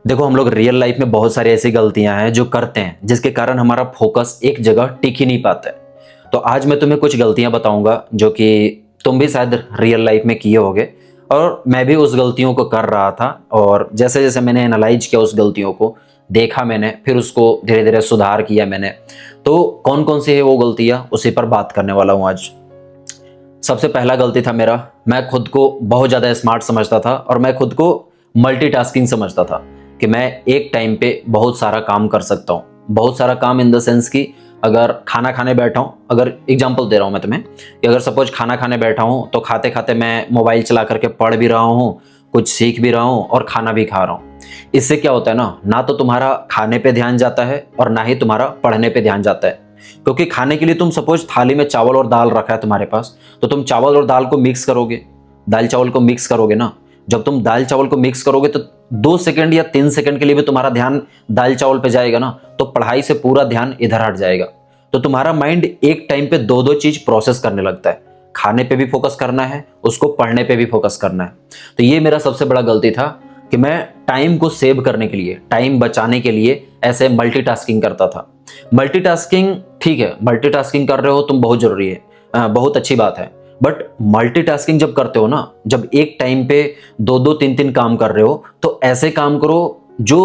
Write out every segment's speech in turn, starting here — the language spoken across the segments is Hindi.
देखो, हम लोग रियल लाइफ में बहुत सारी ऐसी गलतियां हैं जो करते हैं जिसके कारण हमारा फोकस एक जगह टिक ही नहीं पाता है। तो आज मैं तुम्हें कुछ गलतियां बताऊंगा जो कि तुम भी शायद रियल लाइफ में किए होगे, और मैं भी उस गलतियों को कर रहा था। और जैसे जैसे मैंने एनालाइज किया उस गलतियों को, देखा मैंने, फिर उसको धीरे धीरे सुधार किया मैंने। तो कौन कौन सी है वो गलतियां, उसी पर बात करने वाला हूं आज। सबसे पहला गलती था मेरा, मैं खुद को बहुत ज़्यादा स्मार्ट समझता था और मैं खुद को मल्टीटास्किंग समझता था कि मैं एक टाइम पे बहुत सारा काम कर सकता हूँ। बहुत सारा काम इन द सेंस कि अगर खाना खाने बैठा हूँ, अगर एग्जांपल दे रहा हूँ मैं तुम्हें कि अगर सपोज खाना खाने बैठा हूँ तो खाते खाते मैं मोबाइल चला करके पढ़ भी रहा हूँ, कुछ सीख भी रहा हूँ और खाना भी खा रहा हूँ। इससे क्या होता है ना तो तुम्हारा खाने पे ध्यान जाता है और ना ही तुम्हारा पढ़ने पे ध्यान जाता है। क्योंकि खाने के लिए तुम सपोज थाली में चावल और दाल रखा है तुम्हारे पास, तो तुम चावल और दाल को मिक्स करोगे, दाल चावल को मिक्स करोगे ना। जब तुम दाल चावल को मिक्स करोगे तो 2 सेकंड या 3 सेकंड के लिए भी तुम्हारा ध्यान दाल चावल पे जाएगा ना, तो पढ़ाई से पूरा ध्यान इधर हट जाएगा। तो तुम्हारा माइंड एक टाइम पे दो दो चीज प्रोसेस करने लगता है, खाने पे भी फोकस करना है, उसको पढ़ने पे भी फोकस करना है। तो ये मेरा सबसे बड़ा गलती था कि मैं टाइम को सेव करने के लिए, टाइम बचाने के लिए ऐसे मल्टीटास्किंग करता था। मल्टीटास्किंग ठीक है, मल्टीटास्किंग कर रहे हो तुम, बहुत जरूरी है, बहुत अच्छी बात है। बट मल्टीटास्किंग जब करते हो ना, जब एक टाइम पे दो दो तीन तीन काम कर रहे हो, तो ऐसे काम करो जो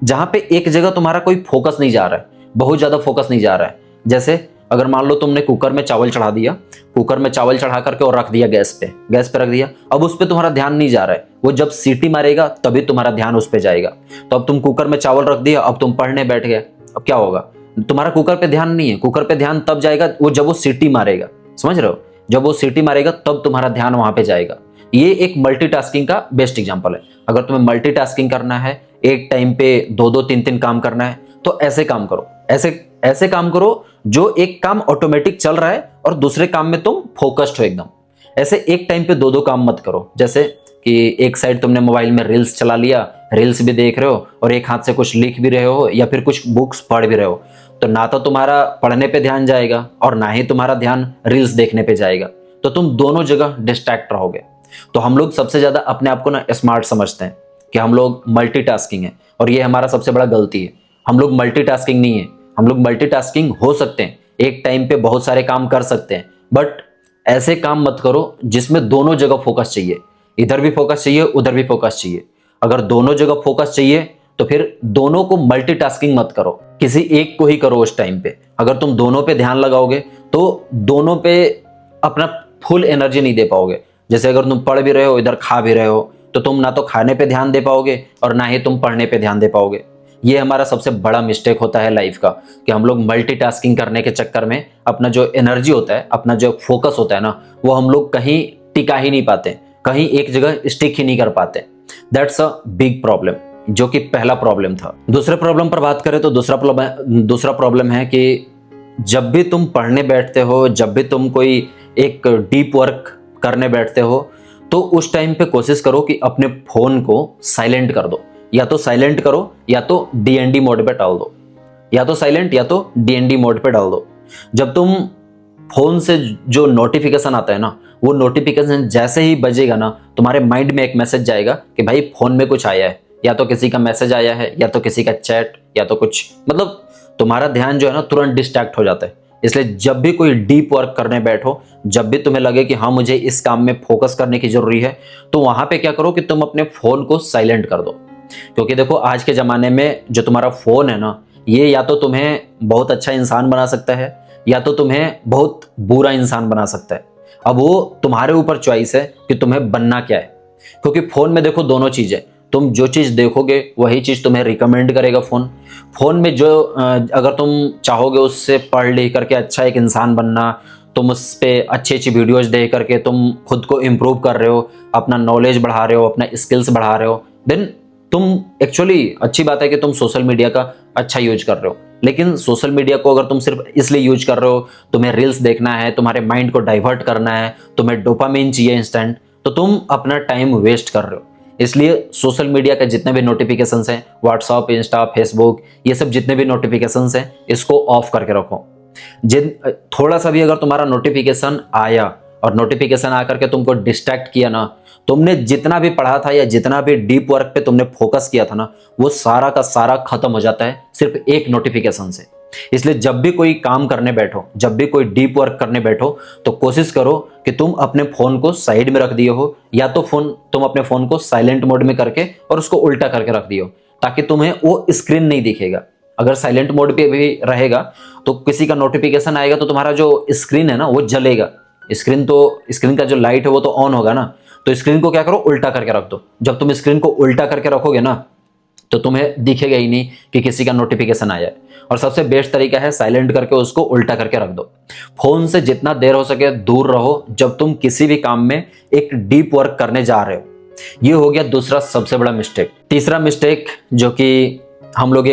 जहां पे एक जगह तुम्हारा कोई फोकस नहीं जा रहा है, बहुत ज्यादा फोकस नहीं जा रहा है। जैसे अगर मान लो तुमने कुकर में चावल चढ़ा दिया, कुकर में चावल चढ़ा करके और रख दिया गैस पे रख दिया, अब उस पे तुम्हारा ध्यान नहीं जा रहा है, वो जब सीटी मारेगा तभी तुम्हारा ध्यान उस पे जाएगा। तो अब तुम कुकर में चावल रख दिया, अब तुम पढ़ने बैठ गए, अब क्या होगा? तुम्हारा कुकर पे ध्यान नहीं है, कुकर पे ध्यान तब जाएगा वो जब वो सीटी मारेगा, समझ रहे हो? जब वो सीटी मारेगा तब तुम्हारा ध्यान वहां पे जाएगा। ये एक मल्टीटास्किंग का बेस्ट एग्जांपल है। अगर तुम्हें मल्टीटास्किंग करना है, एक टाइम पे दो दो तीन तीन काम करना है, तो ऐसे काम करो, ऐसे ऐसे काम करो जो एक काम ऑटोमेटिक चल रहा है और दूसरे काम में तुम फोकस्ड हो एकदम। ऐसे एक टाइम पे दो दो काम मत करो। जैसे कि एक साइड तुमने मोबाइल में रील्स चला लिया, रील्स भी देख रहे हो और एक हाथ से कुछ लिख भी रहे हो या फिर कुछ बुक्स पढ़ भी रहे हो, तो ना तो तुम्हारा पढ़ने पे ध्यान जाएगा और ना ही तुम्हारा ध्यान रील्स देखने पे जाएगा। तो तुम दोनों जगह डिस्ट्रैक्ट रहोगे। तो हम लोग सबसे ज्यादा अपने आप को ना स्मार्ट समझते हैं कि हम लोग मल्टीटास्किंग है, और ये हमारा सबसे बड़ा गलती है। हम लोग मल्टीटास्किंग नहीं है, हम लोग मल्टीटास्किंग हो सकते हैं, एक टाइम पे बहुत सारे काम कर सकते हैं, बट ऐसे काम मत करो जिसमें दोनों जगह फोकस चाहिए, इधर भी फोकस चाहिए उधर भी फोकस चाहिए। अगर दोनों जगह फोकस चाहिए तो फिर दोनों को मल्टीटास्किंग मत करो, किसी एक को ही करो उस टाइम पे। अगर तुम दोनों पे ध्यान लगाओगे तो दोनों पे अपना फुल एनर्जी नहीं दे पाओगे। जैसे अगर तुम पढ़ भी रहे हो इधर खा भी रहे हो, तो तुम ना तो खाने पे ध्यान दे पाओगे और ना ही तुम पढ़ने पे ध्यान दे पाओगे। ये हमारा सबसे बड़ा मिस्टेक होता है लाइफ का, कि हम लोग मल्टीटास्किंग करने के चक्कर में अपना जो एनर्जी होता है, अपना जो फोकस होता है ना, वो हम लोग कहीं टिका ही नहीं पाते, कहीं एक जगह स्टिक ही नहीं कर पाते। दैट्स अ बिग प्रॉब्लम, जो कि पहला प्रॉब्लम था। दूसरे प्रॉब्लम पर बात करें तो दूसरा प्रॉब्लम है कि जब भी तुम पढ़ने बैठते हो, जब भी तुम कोई एक डीप वर्क करने बैठते हो, तो उस टाइम पे कोशिश करो कि अपने फोन को साइलेंट कर दो। या तो साइलेंट करो या तो डीएनडी मोड पे डाल दो, या तो साइलेंट या तो डीएनडी मोड पे डाल दो। जब तुम फोन से जो नोटिफिकेशन आता है ना, वो नोटिफिकेशन जैसे ही बजेगा ना, तुम्हारे माइंड में एक मैसेज जाएगा कि भाई फोन में कुछ आया है, या तो किसी का मैसेज आया है, या तो किसी का चैट, या तो कुछ, मतलब तुम्हारा ध्यान जो है ना तुरंत डिस्ट्रैक्ट हो जाता है। इसलिए जब भी कोई डीप वर्क करने बैठो, जब भी तुम्हें लगे कि हाँ मुझे इस काम में फोकस करने की जरूरी है, तो वहां पे क्या करो कि तुम अपने फोन को साइलेंट कर दो। क्योंकि देखो, आज के ज़माने में जो तुम्हारा फ़ोन है ना, ये या तो तुम्हें बहुत अच्छा इंसान बना सकता है या तो तुम्हें बहुत बुरा इंसान बना सकता है। अब वो तुम्हारे ऊपर चॉइस है कि तुम्हें बनना क्या है। क्योंकि फ़ोन में देखो दोनों चीज़ है, तुम जो चीज़ देखोगे वही चीज़ तुम्हें रिकमेंड करेगा फ़ोन में। जो अगर तुम चाहोगे उससे पढ़ लिख करके अच्छा एक इंसान बनना, तुम उस पर अच्छी अच्छी वीडियोज़ देख करके तुम खुद को इम्प्रूव कर रहे हो, अपना नॉलेज बढ़ा रहे हो, अपना स्किल्स बढ़ा रहे हो, देन तुम एक्चुअली अच्छी बात है कि तुम सोशल मीडिया का अच्छा यूज कर रहे हो। लेकिन सोशल मीडिया को अगर तुम सिर्फ इसलिए यूज कर रहे हो, तुम्हें रील्स देखना है, तुम्हारे माइंड को डाइवर्ट करना है, तुम्हें डोपामिन चाहिए इंस्टेंट, तो तुम अपना टाइम वेस्ट कर रहे हो। इसलिए सोशल मीडिया के जितने भी नोटिफिकेशंस हैं, व्हाट्सअप, इंस्टा, फेसबुक, ये सब जितने भी नोटिफिकेशंस हैं, इसको ऑफ करके रखो। जिन थोड़ा सा भी अगर तुम्हारा नोटिफिकेशन आया और नोटिफिकेशन आकर के तुमको डिस्ट्रैक्ट किया ना, तुमने जितना भी पढ़ा था या जितना भी डीप वर्क पे तुमने फोकस किया था ना, वो सारा का सारा खत्म हो जाता है सिर्फ एक नोटिफिकेशन से। इसलिए जब भी कोई काम करने बैठो, जब भी कोई डीप वर्क करने बैठो, तो कोशिश करो कि तुम अपने फोन को साइड में रख दिए हो, या तो तुम अपने फोन को साइलेंट मोड में करके और उसको उल्टा करके रख दियो, ताकि तुम्हें वो स्क्रीन नहीं दिखेगा। अगर साइलेंट मोड पे भी रहेगा तो किसी का नोटिफिकेशन आएगा तो तुम्हारा जो स्क्रीन है ना वो जलेगा। स्क्रीन का जो लाइट है वो तो ऑन होगा ना, तो स्क्रीन को क्या करो, उल्टा करके रख दो। जब तुम स्क्रीन को उल्टा करके रखोगे ना, तो तुम्हें दिखेगा ही नहीं कि किसी का नोटिफिकेशन आया है। और सबसे बेस्ट तरीका है साइलेंट करके उसको उल्टा करके रख दो। फोन से जितना देर हो सके दूर रहो जब तुम किसी भी काम में एक डीप वर्क करने जा रहे हो। ये हो गया दूसरा सबसे बड़ा मिस्टेक। तीसरा मिस्टेक जो कि हम लोग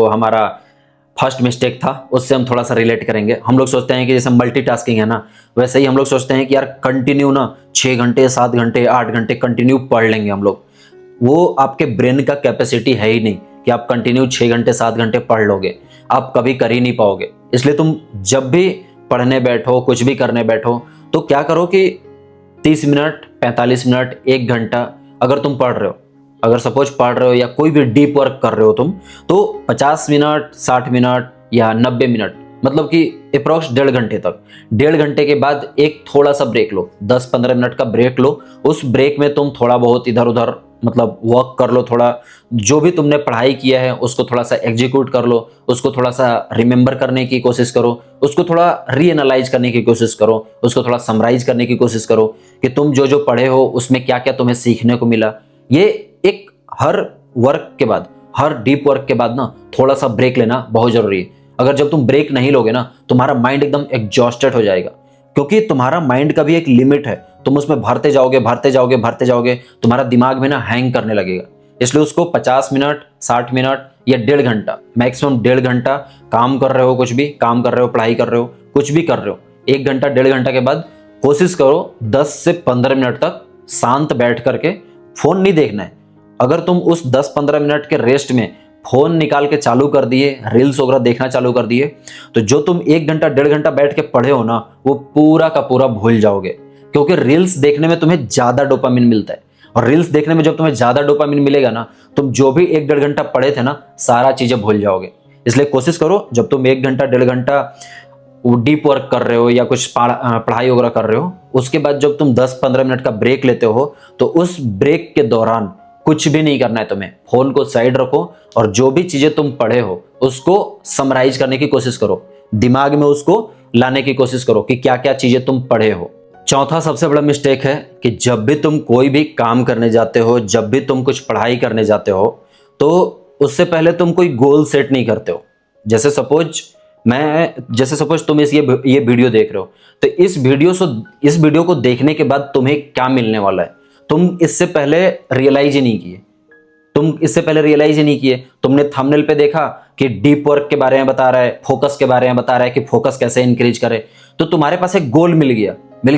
हमारा फर्स्ट मिस्टेक था उससे हम थोड़ा सा रिलेट करेंगे। हम लोग सोचते हैं कि जैसे मल्टीटास्किंग है ना, वैसे ही हम लोग सोचते हैं कि यार कंटिन्यू ना 6 घंटे 7 घंटे 8 घंटे कंटिन्यू पढ़ लेंगे हम लोग। वो आपके ब्रेन का कैपेसिटी है ही नहीं कि आप कंटिन्यू 6 घंटे 7 घंटे पढ़ लोगे, आप कभी कर ही नहीं पाओगे। इसलिए तुम जब भी पढ़ने बैठो, कुछ भी करने बैठो, तो क्या करो कि 30 मिनट 45 मिनट 1 घंटा अगर तुम पढ़ रहे हो, अगर सपोज पढ़ रहे हो या कोई भी डीप वर्क कर रहे हो तुम, तो 50 मिनट 60 मिनट या 90 मिनट, मतलब कि अप्रॉक्स 1.5 घंटे तक। 1.5 घंटे के बाद एक थोड़ा सा ब्रेक लो, 10-15 मिनट का ब्रेक लो। उस ब्रेक में तुम थोड़ा बहुत इधर उधर मतलब वर्क कर लो, थोड़ा जो भी तुमने पढ़ाई किया है उसको थोड़ा सा एग्जीक्यूट कर लो, उसको थोड़ा सा रिमेंबर करने की कोशिश करो, उसको थोड़ा रीएनालाइज करने की कोशिश करो, उसको थोड़ा समराइज करने की कोशिश करो कि तुम जो जो पढ़े हो उसमें क्या क्या तुम्हें सीखने को मिला। ये एक हर वर्क के बाद, हर डीप वर्क के बाद ना थोड़ा सा ब्रेक लेना बहुत जरूरी है। अगर जब तुम ब्रेक नहीं लोगे ना, तुम्हारा माइंड एकदम एग्जॉस्टेड हो जाएगा, क्योंकि तुम्हारा माइंड का भी एक लिमिट है। तुम उसमें भरते जाओगे भरते जाओगे भरते जाओगे, तुम्हारा दिमाग में ना हैंग करने लगेगा। इसलिए उसको 50 मिनट 60 मिनट या 1.5 घंटा, मैक्सिमम 1.5 घंटा काम कर रहे हो, कुछ भी काम कर रहे हो, पढ़ाई कर रहे हो, कुछ भी कर रहे हो, 1 घंटा 1.5 घंटा के बाद कोशिश करो 10 से 15 मिनट तक शांत बैठ करके फोन नहीं देखना है। अगर तुम उस 10-15 मिनट के रेस्ट में फोन निकाल के चालू कर दिए, रील्स वगैरह देखना चालू कर दिए, तो जो तुम 1 घंटा 1.5 घंटा बैठ के पढ़े हो ना, वो पूरा का पूरा भूल जाओगे। क्योंकि रील्स देखने में तुम्हें ज्यादा डोपामिन मिलता है, और रील्स देखने में जब तुम्हें ज्यादा डोपामिन मिलेगा ना, तुम जो भी 1-1.5 घंटा पढ़े थे ना, सारा चीजें भूल जाओगे। इसलिए कोशिश करो जब तुम 1 घंटा 1.5 घंटा डीप वर्क कर रहे हो या कुछ पढ़ाई वगैरह कर रहे हो, उसके बाद जब तुम 10-15 मिनट का ब्रेक लेते हो, तो उस ब्रेक के दौरान कुछ भी नहीं करना है तुम्हें। फोन को साइड रखो और जो भी चीजें तुम पढ़े हो उसको समराइज करने की कोशिश करो, दिमाग में उसको लाने की कोशिश करो कि क्या क्या चीजें तुम पढ़े हो। चौथा सबसे बड़ा मिस्टेक है कि जब भी तुम कोई भी काम करने जाते हो, जब भी तुम कुछ पढ़ाई करने जाते हो, तो उससे पहले तुम कोई गोल सेट नहीं करते हो। जैसे सपोज तुम ये वीडियो देख रहे हो, तो इस वीडियो को देखने के बाद तुम्हें क्या मिलने वाला है, तुम इससे पहले रियलाइज ही नहीं किए। तुमने थंबनेल पे देखा कि डीप वर्क के बारे में बता रहा है, फोकस के बारे में बता रहा है कि फोकस कैसे इंक्रीज करे, तो तुम्हारे पास एक गोल मिल गया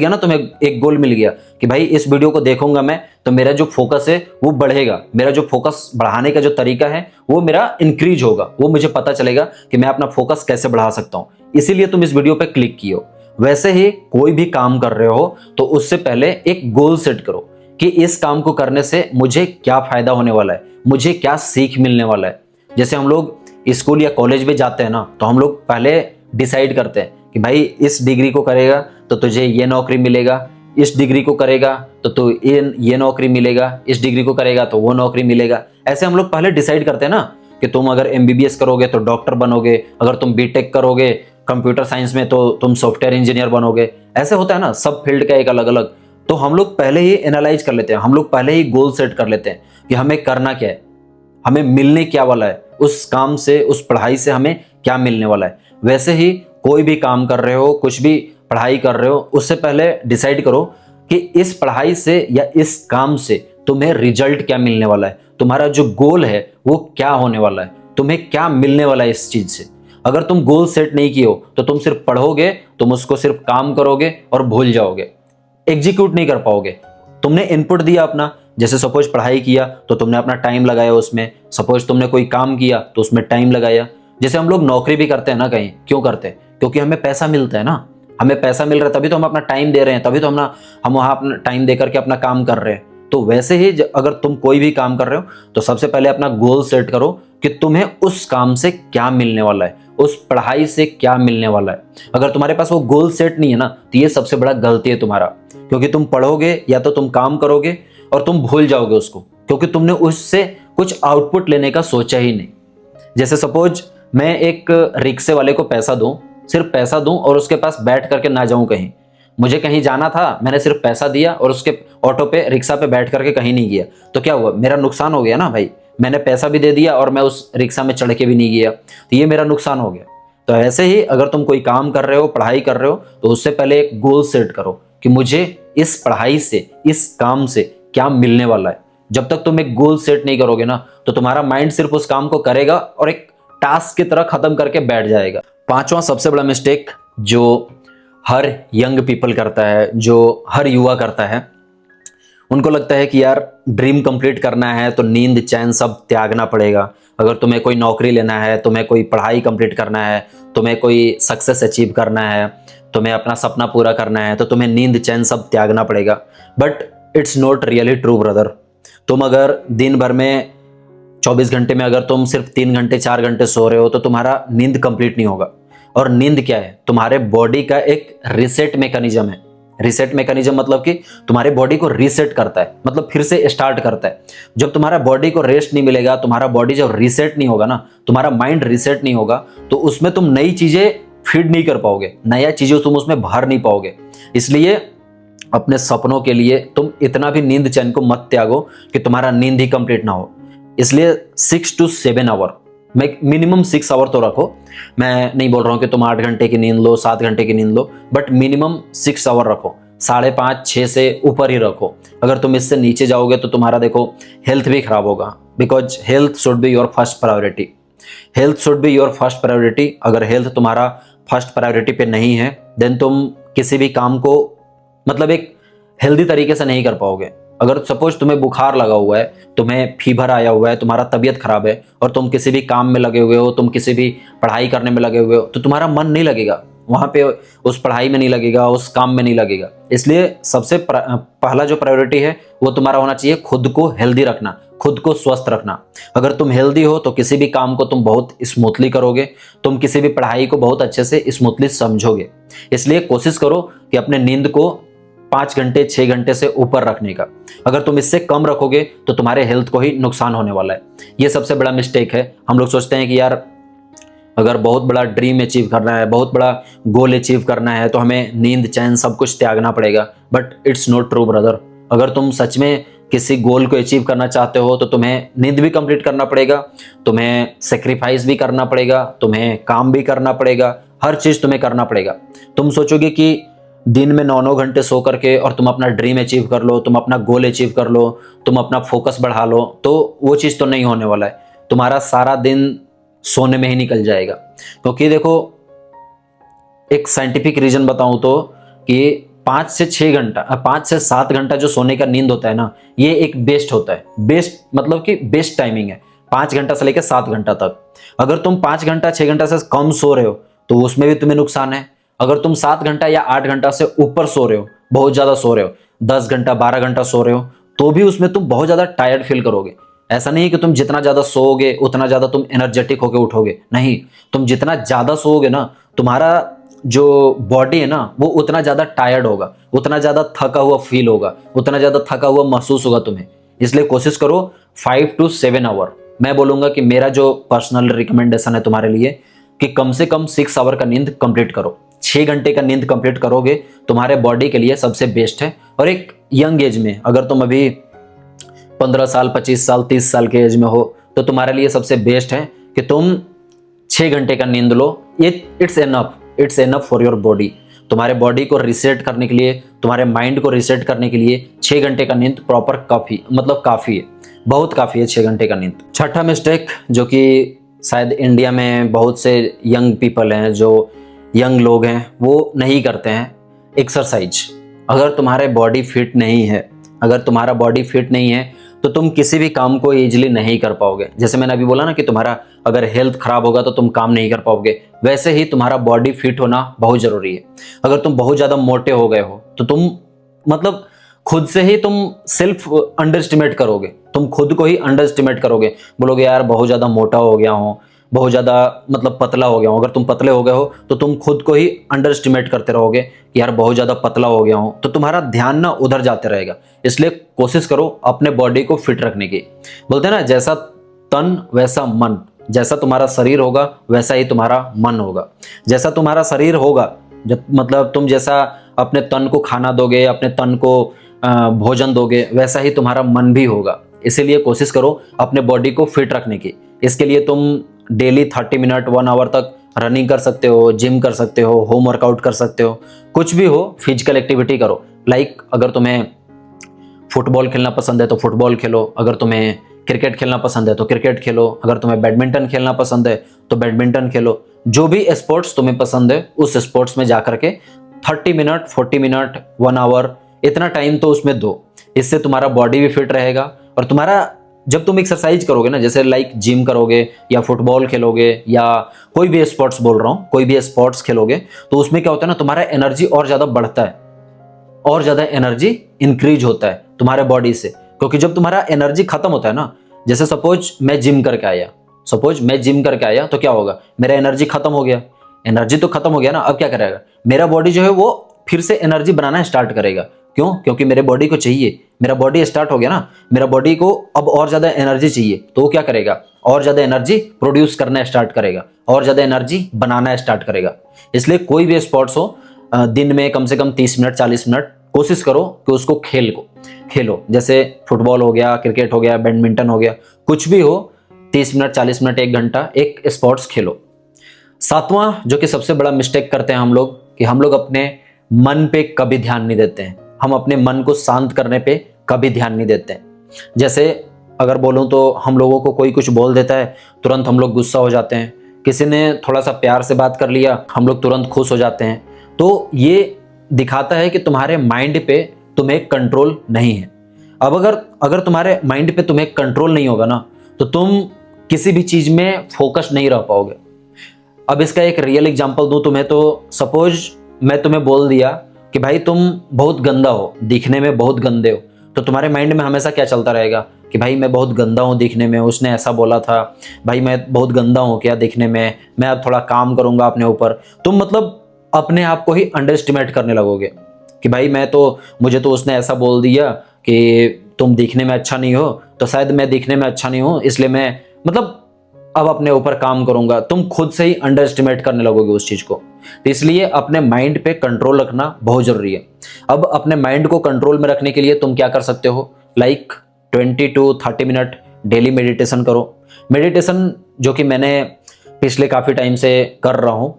ना, तुम्हें एक गोल मिल गया कि भाई इस वीडियो को देखूंगा मैं तो मेरा जो फोकस है वो बढ़ेगा, मेरा जो फोकस बढ़ाने का जो तरीका है वो मेरा इंक्रीज होगा, वो मुझे पता चलेगा कि मैं अपना फोकस कैसे बढ़ा सकता हूं, इसीलिए तुम इस वीडियो पे क्लिक किए हो। वैसे ही कोई भी काम कर रहे हो तो उससे पहले एक गोल सेट करो कि इस काम को करने से मुझे क्या फायदा होने वाला है, मुझे क्या सीख मिलने वाला है। जैसे हम लोग स्कूल या कॉलेज में जाते हैं ना, तो हम लोग पहले डिसाइड करते हैं कि भाई इस डिग्री को करेगा तो तुझे ये नौकरी मिलेगा, इस डिग्री को करेगा तो तू ये नौकरी मिलेगा, इस डिग्री को करेगा तो वो नौकरी मिलेगा। ऐसे हम लोग पहले डिसाइड करते हैं ना कि तुम अगर MBBS करोगे तो डॉक्टर बनोगे, अगर तुम BTech करोगे कंप्यूटर साइंस में तो तुम सॉफ्टवेयर इंजीनियर बनोगे। ऐसे होता है ना, सब फील्ड का एक अलग अलग। तो हम लोग पहले ही एनालाइज कर लेते हैं, हम लोग पहले ही गोल सेट कर लेते हैं कि हमें करना क्या है, हमें मिलने क्या वाला है, उस काम से, उस पढ़ाई से हमें क्या मिलने वाला है। वैसे ही कोई भी काम कर रहे हो, कुछ भी पढ़ाई कर रहे हो, उससे पहले डिसाइड करो कि इस पढ़ाई से या इस काम से तुम्हें रिजल्ट क्या मिलने वाला है, तुम्हारा जो गोल है वो क्या होने वाला है, तुम्हें क्या मिलने वाला है इस चीज से। अगर तुम गोल सेट नहीं किए हो तो तुम सिर्फ पढ़ोगे, तुम उसको सिर्फ काम करोगे और भूल जाओगे, एग्जीक्यूट नहीं कर पाओगे। तुमने इनपुट दिया अपना, जैसे सपोज पढ़ाई किया तो तुमने अपना टाइम लगाया उसमें, सपोज तुमने कोई काम किया तो उसमें टाइम लगाया। जैसे हम लोग नौकरी भी करते हैं ना कहीं, क्यों करते हैं? क्योंकि हमें पैसा मिलता है ना, हमें पैसा मिल रहा है तभी तो हम अपना टाइम दे रहे हैं, तभी तो हम वहाँ अपना टाइम दे करके अपना काम कर रहे हैं। तो वैसे ही अगर तुम कोई भी काम कर रहे हो तो सबसे पहले अपना गोल सेट करो कि तुम्हें उस काम से क्या मिलने वाला है, उस पढ़ाई से क्या मिलने वाला है। अगर तुम्हारे पास वो गोल सेट नहीं है ना, तो ये सबसे बड़ा गलती है तुम्हारा, क्योंकि तुम पढ़ोगे या तो तुम काम करोगे और तुम भूल जाओगे उसको, क्योंकि तुमने उससे कुछ आउटपुट लेने का सोचा ही नहीं। जैसे सपोज मैं एक रिक्शे वाले को पैसा दूं, सिर्फ पैसा दूं और उसके पास बैठ करके ना जाऊं कहीं, मुझे कहीं जाना था, मैंने सिर्फ पैसा दिया और उसके ऑटो पे रिक्शा पे बैठ करके कहीं नहीं गया, तो क्या हुआ? मेरा नुकसान हो गया ना भाई। मैंने पैसा भी दे दिया और मैं उस रिक्शा में चढ़ के भी नहीं गया, तो ये मेरा नुकसान हो गया। तो ऐसे ही अगर तुम कोई काम कर रहे हो, पढ़ाई कर रहे हो, तो उससे पहले एक गोल सेट करो कि मुझे इस पढ़ाई से, इस काम से क्या मिलने वाला है। जब तक तुम एक गोल सेट नहीं करोगे ना, तो तुम्हारा माइंड सिर्फ उस काम को करेगा और एक टास्क की तरह खत्म करके बैठ जाएगा। पांचवा सबसे बड़ा मिस्टेक जो हर यंग पीपल करता है, जो हर युवा करता है, उनको लगता है कि यार ड्रीम कंप्लीट करना है तो नींद चैन सब त्यागना पड़ेगा। अगर तुम्हें कोई नौकरी लेना है, तुम्हें कोई पढ़ाई कंप्लीट करना है, तुम्हें कोई सक्सेस अचीव करना है, तुम्हें अपना सपना पूरा करना है, तो तुम्हें नींद चैन सब त्यागना पड़ेगा। But it's not really true brother. तुम अगर दिन भर में 24 घंटे में अगर तुम सिर्फ 3 घंटे 4 घंटे सो रहे हो तो तुम्हारा नींद कंप्लीट नहीं होगा। और नींद क्या है? तुम्हारे बॉडी का एक रीसेट मैकेनिज्म है। रीसेट मैकेनिज्म मतलब कि तुम्हारे बॉडी को रीसेट करता है, मतलब फिर से स्टार्ट करता है। जब तुम्हारा बॉडी को रेस्ट नहीं मिलेगा, तुम्हारा बॉडी जब रीसेट नहीं होगा ना, तुम्हारा माइंड रीसेट नहीं होगा, तो उसमें तुम नई चीजें फीड नहीं कर पाओगे, नया चीजें तुम उसमें भर नहीं पाओगे। इसलिए अपने सपनों के लिए तुम इतना भी नींद चैन को मत त्यागो कि तुम्हारा नींद ही कंप्लीट ना हो। इसलिए 6 to 7 आवर, मिनिमम 6 आवर तो रखो। मैं नहीं बोल रहा हूँ कि तुम 8 घंटे की नींद लो, 7 घंटे की नींद लो, बट मिनिमम 6 आवर रखो। 5.5 6 से ऊपर ही रखो। अगर तुम इससे नीचे जाओगे तो तुम्हारा देखो हेल्थ भी खराब होगा, because health should be your first priority. Health should be your first priority. अगर हेल्थ तुम्हारा फर्स्ट प्रायोरिटी पे नहीं है, देन तुम किसी भी काम को मतलब एक हेल्दी तरीके से नहीं कर पाओगे। अगर सपोज तुम्हें बुखार लगा हुआ है, तुम्हें फीवर आया हुआ है, तुम्हारा तबीयत खराब है और तुम किसी भी काम में लगे हुए हो, तुम किसी भी पढ़ाई करने में लगे हुए हो, तो तुम्हारा मन नहीं लगेगा वहां पे, उस पढ़ाई में नहीं लगेगा, उस काम में नहीं लगेगा। इसलिए सबसे पहला जो प्रायोरिटी है वो तुम्हारा होना चाहिए खुद को हेल्दी रखना, खुद को स्वस्थ रखना। अगर तुम हेल्दी हो तो किसी भी काम को तुम बहुत स्मूथली करोगे, तुम किसी भी पढ़ाई को बहुत अच्छे से स्मूथली समझोगे। इसलिए कोशिश करो कि अपने नींद को 5 घंटे 6 घंटे से ऊपर रखने का। अगर तुम इससे कम रखोगे तो तुम्हारे हेल्थ को ही नुकसान होने वाला है। ये सबसे बड़ा मिस्टेक है। हम लोग सोचते हैं कि यार अगर बहुत बड़ा ड्रीम अचीव करना है, बहुत बड़ा गोल अचीव करना है, तो हमें नींद चैन सब कुछ त्यागना पड़ेगा। But it's not true brother. अगर तुम सच में किसी गोल को अचीव करना चाहते हो तो तुम्हें नींद भी कंप्लीट करना पड़ेगा, तुम्हें सेक्रीफाइस भी करना पड़ेगा, तुम्हें काम भी करना पड़ेगा, हर चीज तुम्हें करना पड़ेगा। तुम सोचोगे कि दिन में 9-9 घंटे सो करके और तुम अपना ड्रीम अचीव कर लो, तुम अपना गोल अचीव कर लो, तुम अपना फोकस बढ़ा लो, तो वो चीज़ तो नहीं होने वाला है। तुम्हारा सारा दिन सोने में ही निकल जाएगा। क्योंकि देखो एक साइंटिफिक रीजन बताऊं तो कि 5 से 6 घंटा 5 से 7 घंटा जो सोने का नींद होता है ना, ये एक बेस्ट होता है। बेस्ट मतलब कि बेस्ट टाइमिंग है 5 घंटा से लेकर 7 घंटा तक। अगर तुम 5 घंटा 6 घंटा से कम सो रहे हो तो उसमें भी तुम्हें नुकसान है। अगर तुम 7 घंटा या 8 घंटा से ऊपर सो रहे हो, बहुत ज्यादा सो रहे हो, 10 घंटा 12 घंटा सो रहे हो, तो भी उसमें तुम बहुत ज्यादा टायर्ड फील करोगे। ऐसा नहीं है कि तुम जितना ज्यादा सोओगे उतना ज्यादा तुम एनर्जेटिक होकर उठोगे, नहीं। तुम जितना ज्यादा सोओगे ना, तुम्हारा जो बॉडी है ना वो उतना ज्यादा टायर्ड होगा, उतना ज्यादा थका हुआ फील होगा, उतना ज्यादा थका हुआ महसूस होगा तुम्हें। इसलिए कोशिश करो 5 to 7 आवर। मैं बोलूंगा कि मेरा जो पर्सनल रिकमेंडेशन है तुम्हारे लिए कि कम से कम 6 आवर का नींद कंप्लीट करो। 6 घंटे का नींद कंप्लीट करोगे तुम्हारे बॉडी के लिए सबसे बेस्ट है। और एक यंग एज में, अगर तुम अभी 15 साल 25 साल 30 साल के एज में हो, तो तुम्हारे लिए सबसे बेस्ट है कि तुम 6 घंटे का नींद लो। It's enough for your body. तुम्हारे बॉडी को रिसेट करने के लिए, तुम्हारे माइंड को रिसेट करने के लिए 6 घंटे का नींद प्रॉपर काफ़ी है, बहुत काफ़ी है 6 घंटे का नींद। छठा मिस्टेक जो कि शायद इंडिया में बहुत से यंग पीपल हैं, जो यंग लोग हैं, वो नहीं करते हैं, एक्सरसाइज। अगर तुम्हारे बॉडी फिट नहीं है, अगर तुम्हारा बॉडी फिट नहीं है तो तुम किसी भी काम को इजीली नहीं कर पाओगे। जैसे मैंने अभी बोला ना कि तुम्हारा अगर हेल्थ खराब होगा तो तुम काम नहीं कर पाओगे, वैसे ही तुम्हारा बॉडी फिट होना बहुत जरूरी है। अगर तुम बहुत ज्यादा मोटे हो गए हो तो तुम मतलब खुद से ही तुम सेल्फ अंडर एस्टिमेट करोगे, तुम खुद को ही अंडर एस्टिमेट करोगे, बोलोगे यार बहुत ज्यादा मोटा हो गया हूँ, बहुत ज्यादा मतलब पतला हो गया हूँ। अगर तुम पतले हो गए हो तो तुम खुद को ही अंडर एस्टिमेट करते रहोगे कि यार बहुत ज्यादा पतला हो गया हूँ, तो तुम्हारा ध्यान ना उधर जाते रहेगा। इसलिए कोशिश करो अपने बॉडी को फिट रखने की। बोलते हैं ना, जैसा तन वैसा मन, जैसा तुम्हारा शरीर होगा वैसा ही तुम्हारा मन होगा। जैसा तुम्हारा शरीर होगा, जब मतलब तुम जैसा अपने तन को खाना दोगे, अपने तन को भोजन दोगे, वैसा ही तुम्हारा मन भी होगा। इसीलिए कोशिश करो अपने बॉडी को फिट रखने की। इसके लिए तुम डेली 30 मिनट 1 आवर तक रनिंग कर सकते हो, जिम कर सकते हो, होम वर्कआउट कर सकते हो, कुछ भी हो फिजिकल एक्टिविटी करो। लाइक अगर तुम्हें फुटबॉल खेलना पसंद है तो फुटबॉल खेलो, अगर तुम्हें क्रिकेट खेलना पसंद है तो क्रिकेट खेलो, अगर तुम्हें बैडमिंटन खेलना पसंद है तो बैडमिंटन खेलो। जो भी स्पोर्ट्स तुम्हें पसंद है उस स्पोर्ट्स में जाकर के 30 मिनट 40 मिनट 1 आवर इतना टाइम तो उसमें दो। इससे तुम्हारा बॉडी भी फिट रहेगा और तुम्हारा जब तुम एक्सरसाइज करोगे ना, जैसे लाइक जिम करोगे या फुटबॉल खेलोगे या कोई भी स्पोर्ट्स बोल रहा हूँ, कोई भी स्पोर्ट्स खेलोगे, तो उसमें क्या होता है ना, तुम्हारा एनर्जी और ज्यादा बढ़ता है, और ज्यादा एनर्जी इंक्रीज होता है तुम्हारे बॉडी से। क्योंकि जब तुम्हारा एनर्जी खत्म होता है ना, जैसे सपोज मैं जिम करके आया तो क्या होगा, मेरा एनर्जी खत्म हो गया। एनर्जी तो खत्म हो गया ना, अब क्या करेगा मेरा बॉडी जो है वो फिर से एनर्जी बनाना स्टार्ट करेगा। क्यों? क्योंकि मेरे बॉडी को चाहिए, मेरा बॉडी स्टार्ट हो गया ना, मेरा बॉडी को अब और ज्यादा एनर्जी चाहिए, तो वो क्या करेगा, और ज्यादा एनर्जी प्रोड्यूस करना स्टार्ट करेगा, और ज्यादा एनर्जी बनाना स्टार्ट करेगा। इसलिए कोई भी स्पोर्ट्स हो, दिन में कम से कम 30 मिनट 40 मिनट कोशिश करो कि उसको खेलो। जैसे फुटबॉल हो गया, क्रिकेट हो गया, बैडमिंटन हो गया, कुछ भी हो, 30 मिनट 40 मिनट 1 घंटा एक स्पोर्ट्स खेलो। सातवां जो कि सबसे बड़ा मिस्टेक करते हैं हम लोग, कि हम लोग अपने मन पे कभी ध्यान नहीं देते हैं। हम अपने मन को शांत करने पे कभी ध्यान नहीं देते हैं। जैसे अगर बोलूं तो हम लोगों को कोई कुछ बोल देता है, तुरंत हम लोग गुस्सा हो जाते हैं। किसी ने थोड़ा सा प्यार से बात कर लिया, हम लोग तुरंत खुश हो जाते हैं। तो ये दिखाता है कि तुम्हारे माइंड पे तुम्हें कंट्रोल नहीं है। अब अगर तुम्हारे माइंड पे तुम्हें कंट्रोल नहीं होगा ना, तो तुम किसी भी चीज में फोकस नहीं रह पाओगे। अब इसका एक रियल एग्जांपल दूं तुम्हें, तो सपोज मैं तुम्हें बोल दिया कि भाई तुम बहुत गंदा हो, दिखने में बहुत गंदे हो, तो तुम्हारे माइंड में हमेशा क्या चलता रहेगा कि भाई मैं बहुत गंदा हूँ दिखने में, उसने ऐसा बोला था, भाई मैं बहुत गंदा हूँ क्या दिखने में, मैं अब थोड़ा काम करूंगा अपने ऊपर। तुम मतलब अपने आप को ही अंडर एस्टिमेट करने लगोगे कि भाई मुझे तो उसने ऐसा बोल दिया कि तुम दिखने में अच्छा नहीं हो, तो शायद मैं दिखने में अच्छा नहीं हूँ, इसलिए मैं मतलब अब अपने ऊपर काम करूंगा। तुम खुद से ही अंडर एस्टिमेट करने लगोगे उस चीज को। तो इसलिए अपने माइंड पे कंट्रोल रखना बहुत जरूरी है। अब अपने माइंड को कंट्रोल में रखने के लिए तुम क्या कर सकते हो, like 20 to 30 minute daily meditation करो। मेडिटेशन जो कि मैंने पिछले काफी टाइम से कर रहा हूं,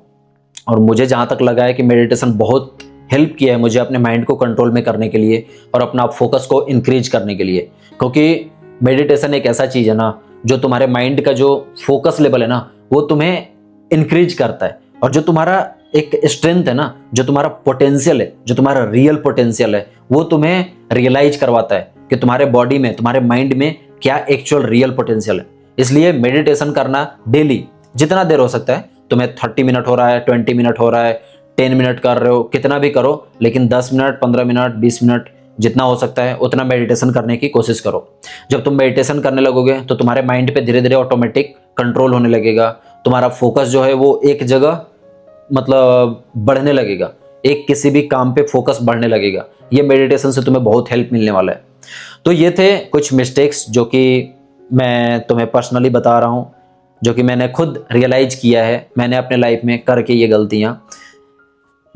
और मुझे जहां तक लगा है कि मेडिटेशन बहुत हेल्प किया है मुझे अपने माइंड को कंट्रोल में करने के लिए और अपना फोकस को इंक्रीज करने के लिए। क्योंकि मेडिटेशन एक ऐसा चीज है ना, जो तुम्हारे माइंड का जो फोकस लेवल है ना, वो तुम्हें इंक्रीज करता है। और जो तुम्हारा एक स्ट्रेंथ है ना, जो तुम्हारा पोटेंशियल है, जो तुम्हारा रियल पोटेंशियल है, वो तुम्हें रियलाइज करवाता है कि तुम्हारे बॉडी में, तुम्हारे माइंड में क्या एक्चुअल रियल पोटेंशियल है। इसलिए मेडिटेशन करना डेली, जितना देर हो सकता है, तुम्हें 30 मिनट हो रहा है, 20 मिनट हो रहा है, 10 मिनट कर रहे हो, कितना भी करो, लेकिन 10 मिनट 15 मिनट 20 मिनट जितना हो सकता है उतना मेडिटेशन करने की कोशिश करो। जब तुम मेडिटेशन करने लगोगे तो तुम्हारे माइंड पे धीरे धीरे ऑटोमेटिक कंट्रोल होने लगेगा। तुम्हारा फोकस जो है वो एक जगह मतलब बढ़ने लगेगा, एक किसी भी काम पे फोकस बढ़ने लगेगा। ये मेडिटेशन से तुम्हें बहुत हेल्प मिलने वाला है। तो ये थे कुछ मिस्टेक्स जो कि मैं तुम्हें पर्सनली बता रहा हूँ, जो कि मैंने खुद रियलाइज किया है, मैंने अपने लाइफ में करके ये गलतियाँ,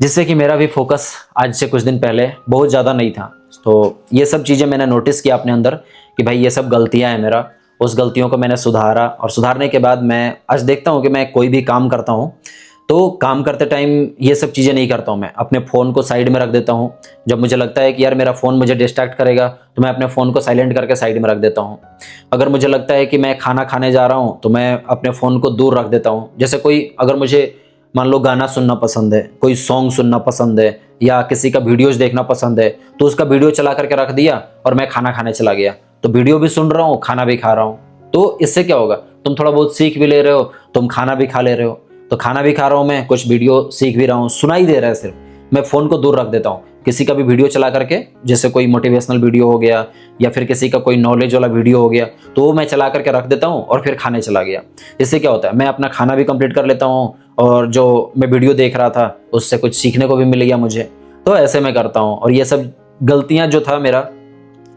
जिससे कि मेरा भी फोकस आज से कुछ दिन पहले बहुत ज़्यादा नहीं था। तो ये सब चीज़ें मैंने नोटिस किया अपने अंदर कि भाई ये सब गलतियाँ हैं मेरा। उस गलतियों को मैंने सुधारा, और सुधारने के बाद मैं आज देखता हूँ कि मैं कोई भी काम करता हूँ तो काम करते टाइम ये सब चीज़ें नहीं करता हूँ। मैं अपने फ़ोन को साइड में रख देता हूँ। जब मुझे लगता है कि यार मेरा फ़ोन मुझे डिस्ट्रैक्ट करेगा, तो मैं अपने फ़ोन को साइलेंट करके साइड में रख देता हूँ। अगर मुझे लगता है कि मैं खाना खाने जा रहा हूँ तो मैं अपने फ़ोन को दूर रख देता हूँ। जैसे अगर मुझे मान लो गाना सुनना पसंद है, कोई सॉन्ग सुनना पसंद है, या किसी का वीडियोज़ देखना पसंद है, तो उसका वीडियो चला करके रख दिया और मैं खाना खाने चला गया। तो वीडियो भी सुन रहा हूँ, खाना भी खा रहा हूँ। तो इससे क्या होगा, तुम थोड़ा बहुत सीख भी ले रहे हो, तुम खाना भी खा ले रहे हो। तो खाना भी खा रहा हूँ मैं, कुछ वीडियो सीख भी रहा हूँ, सुनाई दे रहा है सिर्फ। मैं फ़ोन को दूर रख देता हूँ, किसी का भी वीडियो चला करके, जैसे कोई मोटिवेशनल वीडियो हो गया या फिर किसी का कोई नॉलेज वाला वीडियो हो गया, तो वो मैं चला करके रख देता हूँ और फिर खाने चला गया। इससे क्या होता है, मैं अपना खाना भी कंप्लीट कर लेता हूँ और जो मैं वीडियो देख रहा था उससे कुछ सीखने को भी मिल गया मुझे। तो ऐसे मैं करता हूँ, और ये सब गलतियाँ जो था मेरा,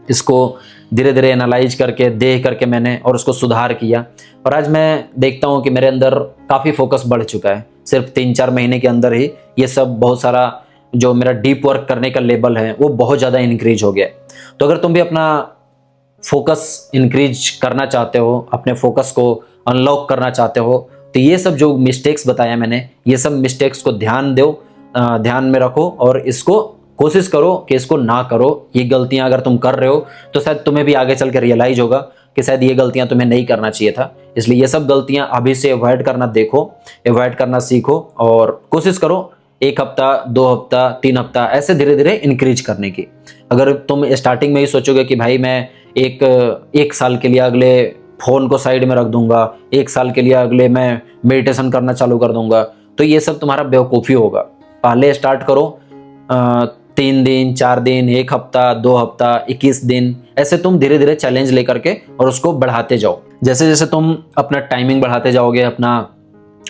इसको धीरे धीरे एनालाइज करके देख करके मैंने और उसको सुधार किया। और आज मैं देखता हूँ कि मेरे अंदर काफ़ी फोकस बढ़ चुका है। सिर्फ 3-4 महीने के अंदर ही ये सब बहुत सारा जो मेरा डीप वर्क करने का लेवल है वो बहुत ज़्यादा इंक्रीज हो गया। तो अगर तुम भी अपना फोकस इंक्रीज करना चाहते हो, अपने फोकस को अनलॉक करना चाहते हो, तो ये सब जो मिस्टेक्स बताया मैंने, ये सब मिस्टेक्स को ध्यान में रखो और इसको कोशिश करो कि इसको ना करो। ये गलतियां अगर तुम कर रहे हो तो शायद तुम्हें भी आगे चल के रियलाइज होगा कि शायद ये गलतियां तुम्हें नहीं करना चाहिए था। इसलिए ये सब गलतियां अभी से अवॉइड करना देखो, अवॉइड करना सीखो, और कोशिश करो 1 हफ्ता, 2 हफ्ता, 3 हफ्ता ऐसे धीरे धीरे इंक्रीज करने की। अगर तुम स्टार्टिंग में ही सोचोगे कि भाई मैं एक साल के लिए अगले फ़ोन को साइड में रख दूंगा, 1 साल के लिए अगले मैं मेडिटेशन करना चालू कर दूंगा, तो ये सब तुम्हारा बेवकूफ़ी होगा। पहले स्टार्ट करो 3 दिन, 4 दिन, 1 हफ्ता, 2 हफ्ता, 21 दिन, ऐसे तुम धीरे धीरे चैलेंज लेकर के और उसको बढ़ाते जाओ। जैसे जैसे तुम अपना टाइमिंग बढ़ाते जाओगे, अपना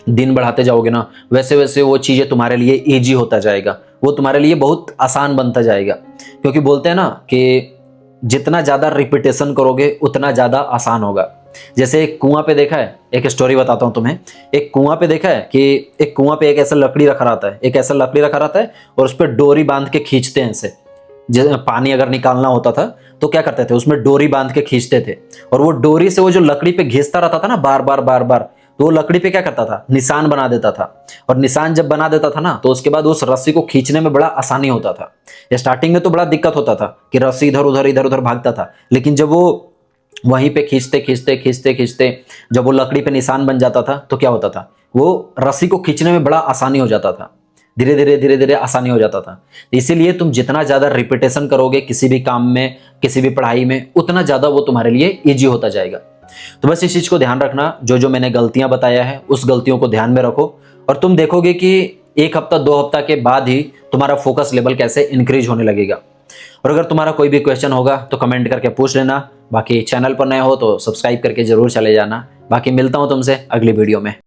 दिन बढ़ाते जाओगे ना, वैसे वैसे वो चीज़ें तुम्हारे लिए ईजी होता जाएगा, वो तुम्हारे लिए बहुत आसान बनता जाएगा। क्योंकि बोलते हैं ना कि जितना ज़्यादा रिपीटेशन करोगे उतना ज़्यादा आसान होगा। जैसे एक कुआं पे देखा है, एक स्टोरी बताता हूँ तुम्हें। एक कुआं पे देखा है कि एक कुआं पे एक ऐसा लकड़ी रखा रहता है और उस पर डोरी बांध के खींचते हैं ऐसे। पानी अगर निकालना होता था तो क्या करते थे, उसमें डोरी बांध के खींचते थे, और वो डोरी से वो जो लकड़ी पे घिसता रहता था ना बार बार, तो वो लकड़ी पे क्या करता था, निशान बना देता था। और निशान जब बना देता था ना, तो उसके बाद उस रस्सी को खींचने में बड़ा आसानी होता था। स्टार्टिंग में तो बड़ा दिक्कत होता था कि रस्सी इधर उधर भागता था, लेकिन जब वो वहीं पे खींचते जब वो लकड़ी पे निशान बन जाता था तो क्या होता था, वो रस्सी को खींचने में बड़ा आसानी हो जाता था। धीरे धीरे आसानी हो जाता था। इसीलिए तुम जितना ज़्यादा रिपीटेशन करोगे किसी भी काम में, किसी भी पढ़ाई में, उतना ज़्यादा वो तुम्हारे लिए ईजी होता जाएगा। तो बस इस चीज़ को ध्यान रखना, जो मैंने गलतियां बताया है उस गलतियों को ध्यान में रखो, और तुम देखोगे कि 1 हफ्ता 2 हफ्ता के बाद ही तुम्हारा फोकस लेवल कैसे इंक्रीज होने लगेगा। और अगर तुम्हारा कोई भी क्वेश्चन होगा तो कमेंट करके पूछ लेना। बाकी चैनल पर नए हो तो सब्सक्राइब करके जरूर चले जाना। बाकी मिलता हूँ तुमसे अगली वीडियो में।